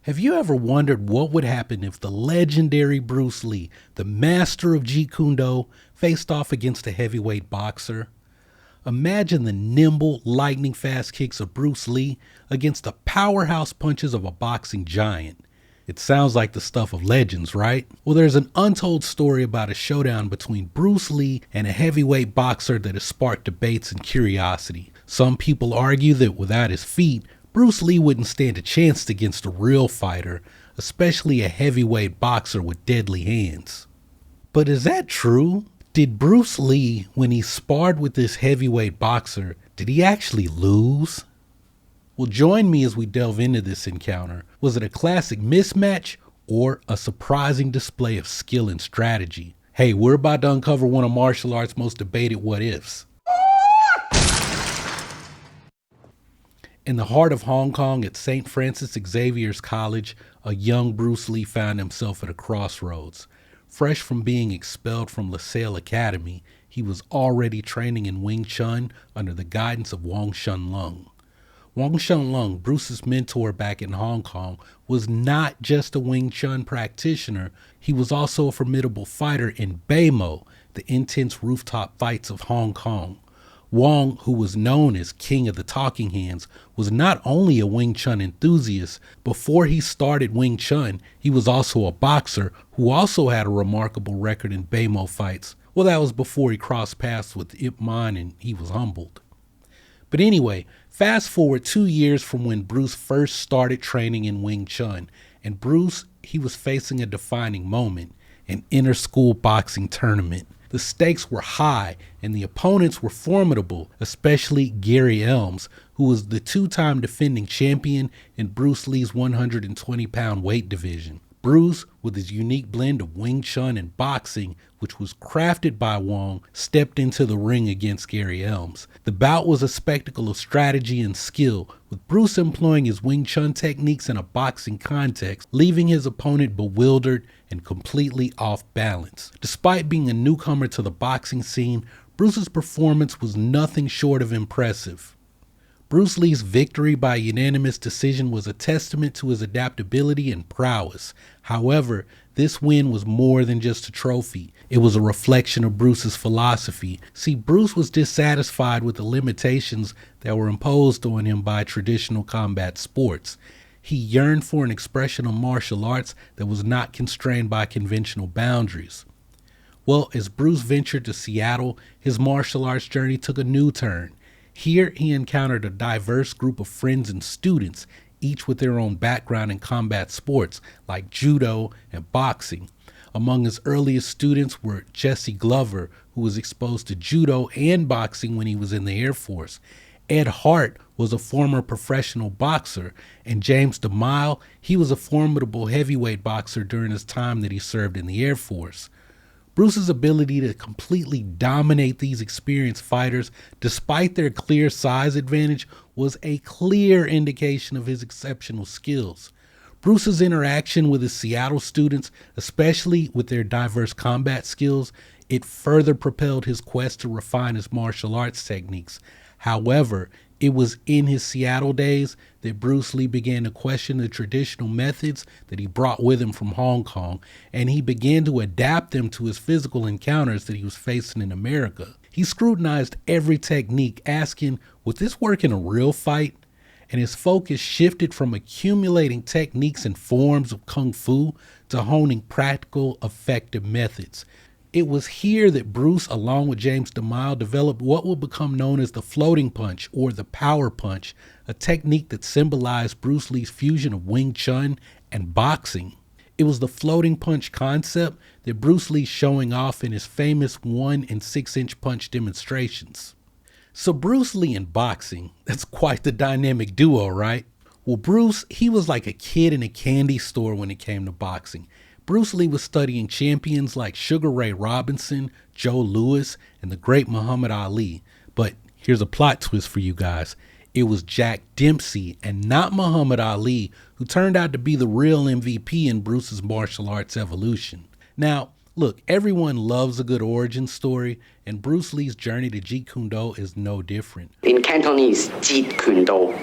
Have you ever wondered what would happen if the legendary Bruce Lee, the master of Jeet Kune Do, faced off against a heavyweight boxer? Imagine the nimble, lightning-fast kicks of Bruce Lee against the powerhouse punches of a boxing giant. It sounds like the stuff of legends, right? Well, there's an untold story about a showdown between Bruce Lee and a heavyweight boxer that has sparked debates and curiosity. Some people argue that without his feet, Bruce Lee wouldn't stand a chance against a real fighter, especially a heavyweight boxer with deadly hands. But is that true? Did Bruce Lee, when he sparred with this heavyweight boxer, did he actually lose? Well, join me as we delve into this encounter. Was it a classic mismatch or a surprising display of skill and strategy? Hey, we're about to uncover one of martial arts' most debated what-ifs. In the heart of Hong Kong at St. Francis Xavier's College, a young Bruce Lee found himself at a crossroads. Fresh from being expelled from LaSalle Academy, he was already training in Wing Chun under the guidance of Wong Shun Lung. Wong Shun Lung, Bruce's mentor back in Hong Kong, was not just a Wing Chun practitioner, he was also a formidable fighter in Beimo, the intense rooftop fights of Hong Kong. Wong, who was known as King of the Talking Hands, was not only a Wing Chun enthusiast. Before he started Wing Chun, he was also a boxer who also had a remarkable record in Beimo fights. Well, that was before he crossed paths with Ip Man and he was humbled. But anyway, fast forward 2 years from when Bruce first started training in Wing Chun, and Bruce, he was facing a defining moment, an inter-school boxing tournament. The stakes were high and the opponents were formidable, especially Gary Elms, who was the two-time defending champion in Bruce Lee's 120-pound weight division. Bruce, with his unique blend of Wing Chun and boxing, which was crafted by Wong, stepped into the ring against Gary Elms. The bout was a spectacle of strategy and skill, with Bruce employing his Wing Chun techniques in a boxing context, leaving his opponent bewildered and completely off balance. Despite being a newcomer to the boxing scene, Bruce's performance was nothing short of impressive. Bruce Lee's victory by unanimous decision was a testament to his adaptability and prowess. However, this win was more than just a trophy. It was a reflection of Bruce's philosophy. See, Bruce was dissatisfied with the limitations that were imposed on him by traditional combat sports. He yearned for an expression of martial arts that was not constrained by conventional boundaries. Well, as Bruce ventured to Seattle, his martial arts journey took a new turn. Here, he encountered a diverse group of friends and students, each with their own background in combat sports like judo and boxing. Among his earliest students were Jesse Glover, who was exposed to judo and boxing when he was in the Air Force. Ed Hart was a former professional boxer, and James DeMille, he was a formidable heavyweight boxer during his time that he served in the Air Force. Bruce's ability to completely dominate these experienced fighters, despite their clear size advantage, was a clear indication of his exceptional skills. Bruce's interaction with his Seattle students, especially with their diverse combat skills, it further propelled his quest to refine his martial arts techniques. However, it was in his Seattle days that Bruce Lee began to question the traditional methods that he brought with him from Hong Kong, and he began to adapt them to his physical encounters that he was facing in America. He scrutinized every technique, asking, would this work in a real fight? And his focus shifted from accumulating techniques and forms of Kung Fu to honing practical, effective methods. It was here that Bruce, along with James DeMille, developed what would become known as the floating punch or the power punch, a technique that symbolized Bruce Lee's fusion of Wing Chun and boxing. It was the floating punch concept that Bruce Lee showing off in his famous 1 and 6-inch punch demonstrations. So Bruce Lee and boxing, that's quite the dynamic duo, right? Well, Bruce, he was like a kid in a candy store when it came to boxing. Bruce Lee was studying champions like Sugar Ray Robinson, Joe Louis, and the great Muhammad Ali. But here's a plot twist for you guys. It was Jack Dempsey and not Muhammad Ali who turned out to be the real MVP in Bruce's martial arts evolution. Now, look, everyone loves a good origin story, and Bruce Lee's journey to Jeet Kune Do is no different. In Cantonese, Jeet Kune Do.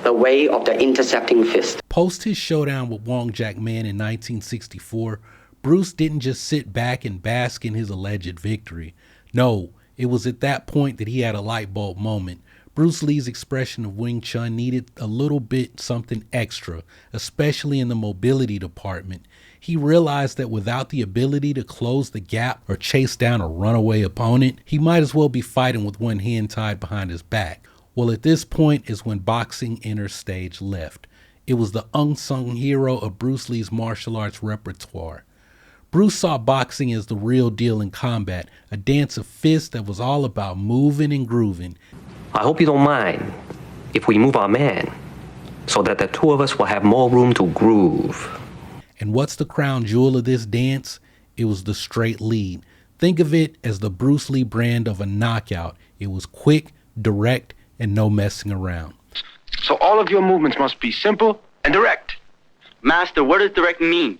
the way of the intercepting fist. Post his showdown with Wong Jack Man in 1964, Bruce didn't just sit back and bask in his alleged victory. No, it was at that point that he had a light bulb moment. Bruce Lee's expression of Wing Chun needed a little bit something extra, especially in the mobility department. He realized that without the ability to close the gap or chase down a runaway opponent, he might as well be fighting with one hand tied behind his back. Well, at this point is when boxing enters stage left. It was the unsung hero of Bruce Lee's martial arts repertoire. Bruce saw boxing as the real deal in combat, a dance of fists that was all about moving and grooving. I hope you don't mind if we move our man so that the two of us will have more room to groove. And what's the crown jewel of this dance? It was the straight lead. Think of it as the Bruce Lee brand of a knockout. It was quick, direct, and no messing around. So all of your movements must be simple and direct. Master, what does direct mean?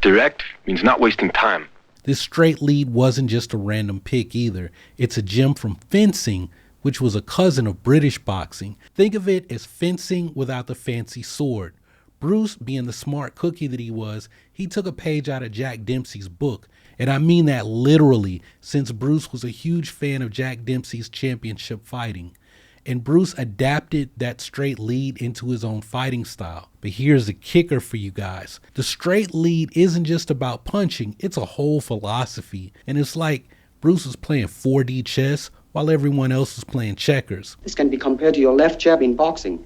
Direct means not wasting time. This straight lead wasn't just a random pick either. It's a gem from fencing, which was a cousin of British boxing. Think of it as fencing without the fancy sword. Bruce, being the smart cookie that he was, he took a page out of Jack Dempsey's book. And I mean that literally, since Bruce was a huge fan of Jack Dempsey's championship fighting. And Bruce adapted that straight lead into his own fighting style. But here's the kicker for you guys. The straight lead isn't just about punching, it's a whole philosophy. And it's like Bruce was playing 4D chess while everyone else was playing checkers. This can be compared to your left jab in boxing,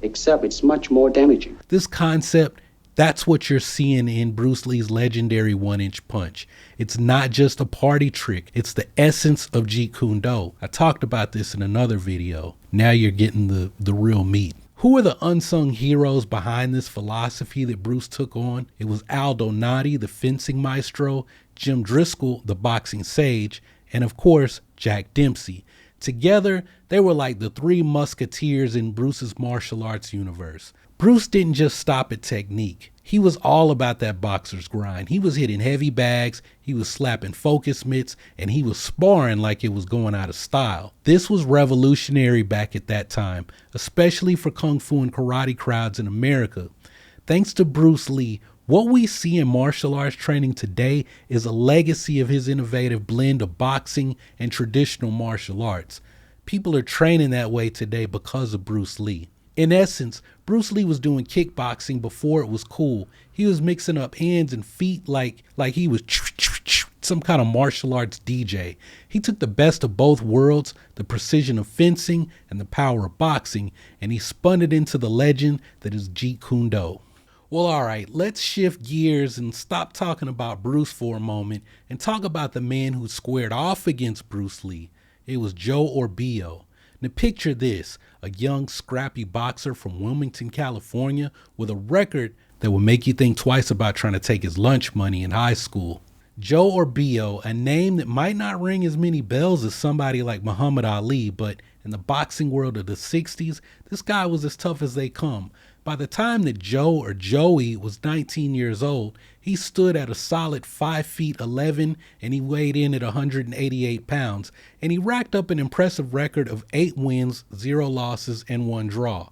except it's much more damaging. This concept, that's what you're seeing in Bruce Lee's legendary 1-inch punch. It's not just a party trick, it's the essence of Jeet Kune Do. I talked about this in another video. Now you're getting the real meat. Who are the unsung heroes behind this philosophy that Bruce took on? It was Aldo Nadi, the fencing maestro, Jim Driscoll, the boxing sage, and of course, Jack Dempsey. Together, they were like the three musketeers in Bruce's martial arts universe. Bruce didn't just stop at technique. He was all about that boxer's grind. He was hitting heavy bags, he was slapping focus mitts, and he was sparring like it was going out of style. This was revolutionary back at that time, especially for kung fu and karate crowds in America. Thanks to Bruce Lee, what we see in martial arts training today is a legacy of his innovative blend of boxing and traditional martial arts. People are training that way today because of Bruce Lee. In essence, Bruce Lee was doing kickboxing before it was cool. He was mixing up hands and feet like he was some kind of martial arts DJ. He took the best of both worlds, the precision of fencing and the power of boxing, and he spun it into the legend that is Jeet Kune Do. Well, all right, let's shift gears and stop talking about Bruce for a moment and talk about the man who squared off against Bruce Lee. It was Joe Orbillo. Now picture this, a young, scrappy boxer from Wilmington, California with a record that would make you think twice about trying to take his lunch money in high school. Joe Orbillo, a name that might not ring as many bells as somebody like Muhammad Ali, but in the boxing world of the 60s, this guy was as tough as they come. By the time that Joe, or Joey, was 19 years old, he stood at a solid 5 feet 11 and he weighed in at 188 pounds, and he racked up an impressive record of 8 wins, 0 losses, and 1 draw.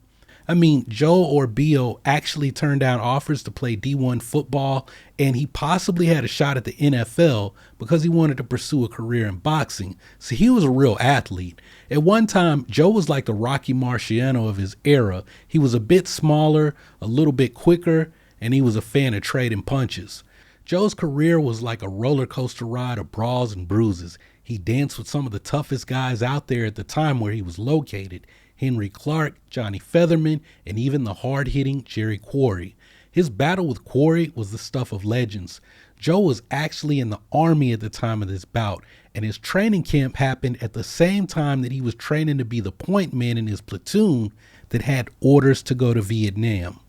I mean, Joe Orbillo actually turned down offers to play D1 football, and he possibly had a shot at the NFL because he wanted to pursue a career in boxing. So he was a real athlete. At one time, Joe was like the Rocky Marciano of his era. He was a bit smaller, a little bit quicker, and he was a fan of trading punches. Joe's career was like a roller coaster ride of brawls and bruises. He danced with some of the toughest guys out there at the time where he was located. Henry Clark, Johnny Featherman, and even the hard-hitting Jerry Quarry. His battle with Quarry was the stuff of legends. Joe was actually in the Army at the time of this bout, and his training camp happened at the same time that he was training to be the point man in his platoon that had orders to go to Vietnam.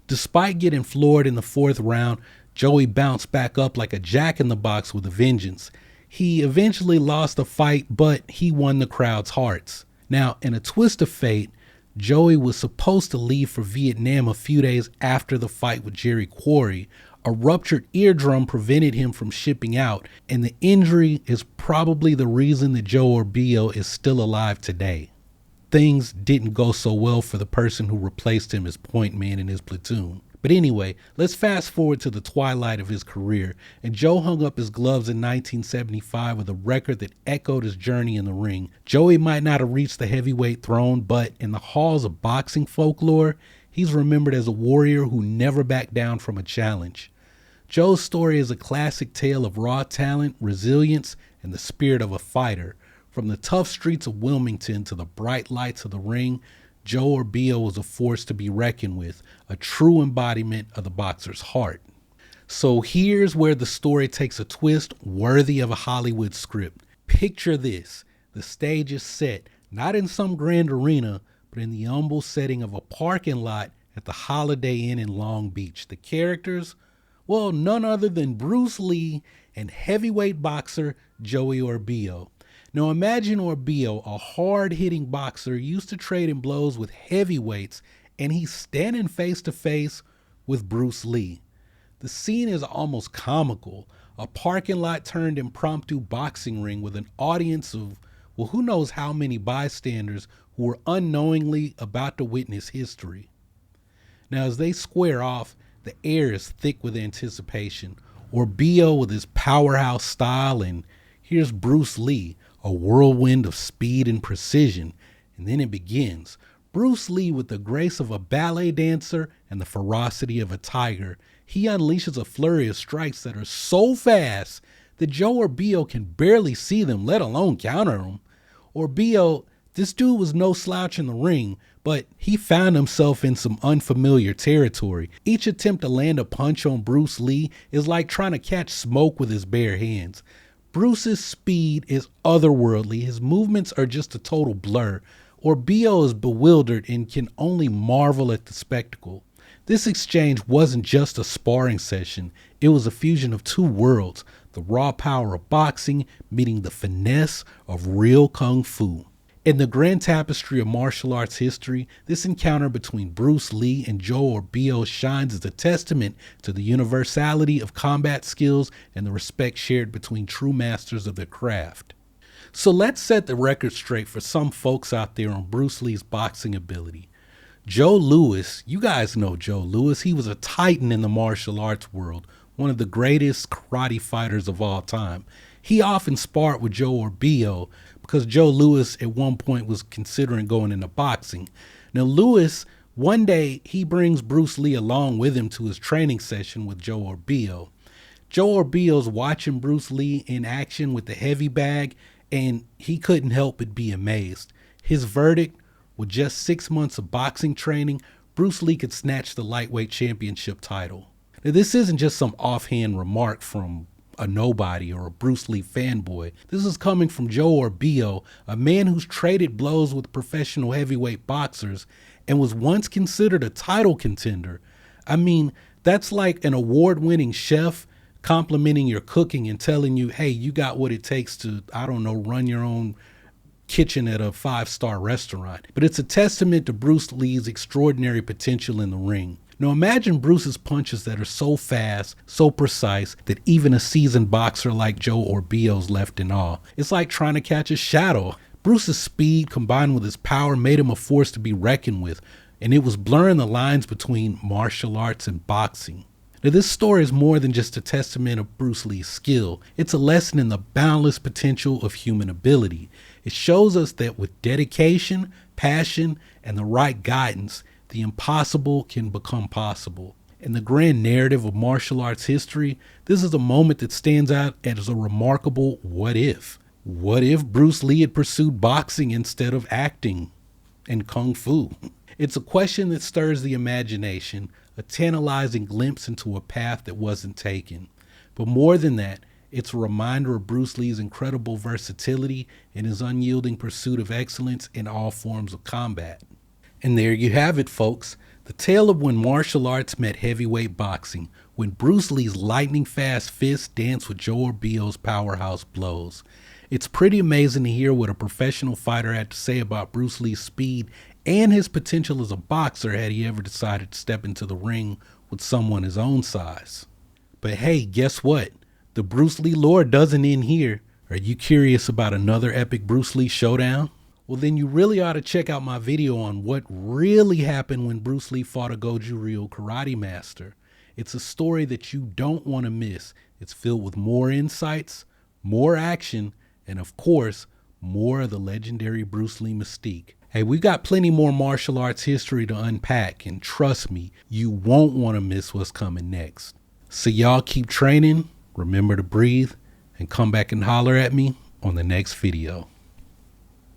Despite getting floored in the 4th round, Joey bounced back up like a jack-in-the-box with a vengeance. He eventually lost the fight, but he won the crowd's hearts. Now, in a twist of fate, Joey was supposed to leave for Vietnam a few days after the fight with Jerry Quarry. A ruptured eardrum prevented him from shipping out, and the injury is probably the reason that Joe Orbillo is still alive today. things didn't go so well for the person who replaced him as point man in his platoon. But anyway, let's fast forward to the twilight of his career, and Joe hung up his gloves in 1975 with a record that echoed his journey in the ring. Joey might not have reached the heavyweight throne, but in the halls of boxing folklore, he's remembered as a warrior who never backed down from a challenge. Joe's story is a classic tale of raw talent, resilience, and the spirit of a fighter. From the tough streets of Wilmington to the bright lights of the ring, Joe Orbillo was a force to be reckoned with, a true embodiment of the boxer's heart. So here's where the story takes a twist worthy of a Hollywood script. Picture this. The stage is set, not in some grand arena, but in the humble setting of a parking lot at the Holiday Inn in Long Beach. The characters? Well, none other than Bruce Lee and heavyweight boxer Joey Orbillo. Now imagine Orbillo, a hard-hitting boxer used to trading blows with heavyweights, and he's standing face to face with Bruce Lee. The scene is almost comical. A parking lot turned impromptu boxing ring with an audience of, well, who knows how many bystanders who were unknowingly about to witness history. Now as they square off, the air is thick with anticipation. Orbillo with his powerhouse style, and here's Bruce Lee, a whirlwind of speed and precision. And then it begins. Bruce Lee with the grace of a ballet dancer and the ferocity of a tiger. He unleashes a flurry of strikes that are so fast that Joe Orbillo can barely see them, let alone counter them. Orbillo, this dude was no slouch in the ring, but he found himself in some unfamiliar territory. Each attempt to land a punch on Bruce Lee is like trying to catch smoke with his bare hands. Bruce's speed is otherworldly. His movements are just a total blur. Orbillo is bewildered and can only marvel at the spectacle. This exchange wasn't just a sparring session. It was a fusion of two worlds, the raw power of boxing meeting the finesse of real kung fu. In the grand tapestry of martial arts history, this encounter between Bruce Lee and Joe Orbillo shines as a testament to the universality of combat skills and the respect shared between true masters of their craft. So let's set the record straight for some folks out there on Bruce Lee's boxing ability. Joe Louis, you guys know Joe Louis, he was a titan in the martial arts world, one of the greatest karate fighters of all time. He often sparred with Joe Orbillo because Joe Louis at one point was considering going into boxing. Now Louis, one day he brings Bruce Lee along with him to his training session with Joe Orbillo. Joe Orbillo's watching Bruce Lee in action with the heavy bag, and he couldn't help but be amazed. His verdict, with just 6 months of boxing training, Bruce Lee could snatch the lightweight championship title. Now this isn't just some offhand remark from a nobody or a Bruce Lee fanboy. This is coming from Joe Orbillo, a man who's traded blows with professional heavyweight boxers and was once considered a title contender. I mean, that's like an award-winning chef complimenting your cooking and telling you, hey, you got what it takes to, I don't know, run your own kitchen at a 5-star restaurant. But it's a testament to Bruce Lee's extraordinary potential in the ring. Now imagine Bruce's punches that are so fast, so precise, that even a seasoned boxer like Joe Orbillo's left in awe. It's like trying to catch a shadow. Bruce's speed combined with his power made him a force to be reckoned with, and it was blurring the lines between martial arts and boxing. Now this story is more than just a testament of Bruce Lee's skill. It's a lesson in the boundless potential of human ability. It shows us that with dedication, passion, and the right guidance, the impossible can become possible. In the grand narrative of martial arts history, this is a moment that stands out as a remarkable what if. What if Bruce Lee had pursued boxing instead of acting and kung fu? It's a question that stirs the imagination, a tantalizing glimpse into a path that wasn't taken. But more than that, it's a reminder of Bruce Lee's incredible versatility and his unyielding pursuit of excellence in all forms of combat. And there you have it, folks. The tale of when martial arts met heavyweight boxing, when Bruce Lee's lightning-fast fists danced with Joe Orbillo's powerhouse blows. It's pretty amazing to hear what a professional fighter had to say about Bruce Lee's speed and his potential as a boxer had he ever decided to step into the ring with someone his own size. But hey, guess what? The Bruce Lee lore doesn't end here. Are you curious about another epic Bruce Lee showdown? Well, then you really ought to check out my video on what really happened when Bruce Lee fought a Goju-Ryu karate master. It's a story that you don't want to miss. It's filled with more insights, more action, and of course, more of the legendary Bruce Lee mystique. Hey, we've got plenty more martial arts history to unpack, and trust me, you won't want to miss what's coming next. So y'all keep training, remember to breathe, and come back and holler at me on the next video.